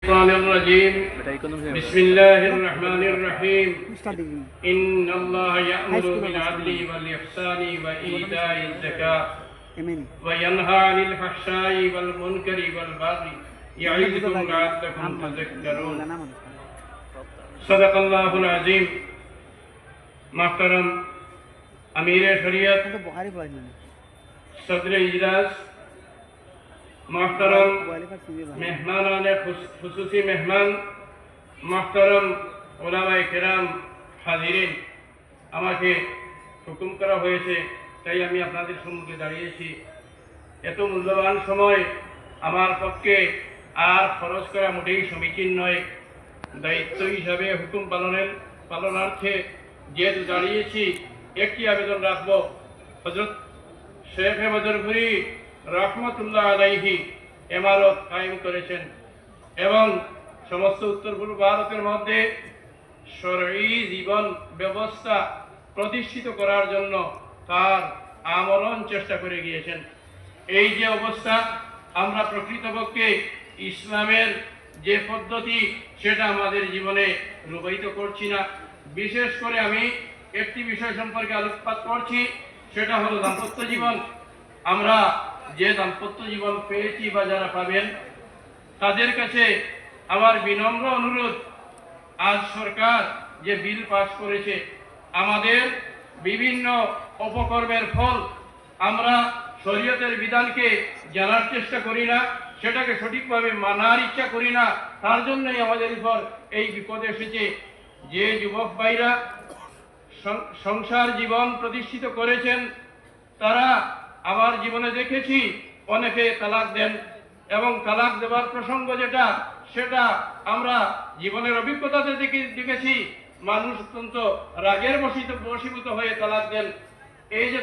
الشيطان الرجيم بسم الله الرحمن الرحيم إن الله يأمر بالعدل والإحسان وإيتاء الزكاة وينهى عن الفحشاء والمنكر والبغي يعظكم لعلكم تذكرون صدق الله العظيم محترم أمير शरीयत सदर इजलास محترم मेहमानान खुसूसी मेहमान محترم उलामाए किराम हाजिरिन আমাকে হুকুম করা হয়েছে তাই আমি আপনাদের সম্মুখে দাঁড়িয়েছি। এত মূল্যবান সময় আমার পক্ষে আর খরচ করা মোটেই সমীচীন নয়। দায়িত্ব হিসাবে হুকুম পালনার্থে যেহেতু দাঁড়িয়েছি একটি আবেদন রাখব। হযরত শেখ বদরপুরি রহমতুল্লাহ আলাইহি ইমারত কায়েম করেছেন এবং সমস্ত উত্তর পূর্ব ভারতের মধ্যে শরঈ জীবন ব্যবস্থা প্রতিষ্ঠিত করার জন্য তার আমরণ চেষ্টা করে গিয়েছেন। এই যে অবস্থা, আমরা প্রকৃতপক্ষে ইসলামের যে পদ্ধতি সেটা আমাদের জীবনে রূপায়িত করছি না। বিশেষ করে আমি একটি বিষয় সম্পর্কে আলোকপাত করছি, সেটা হলো দাম্পত্য জীবন। আমরা যে দাম্পত্য জীবন পেয়েছি বা যারা পাবেন তাদের কাছে আমার বিনম্র অনুরোধ, আজ সরকার যে বিল পাস করেছে, আমাদের বিভিন্ন অপকর্মের ফল আমরা শরীয়তের বিধানকে জানার চেষ্টা করি না, সেটাকে সঠিকভাবে মানার ইচ্ছা করি না। তার জন্যই আমাদের উপর এই বিপদ এসেছে। যে যুবক ভাইরা সংসার জীবন প্রতিষ্ঠিত করেছেন তারা আমার জীবনে দেখেছি অনেকে তালাক দেন, এবং তালাক দেওয়ার প্রসঙ্গ সেটা আমরা জীবনের অভিজ্ঞতাতে দেখেছি মানুষ অত্যন্ত রাগের বশীভূত হয়ে তালাক দেন। এই যে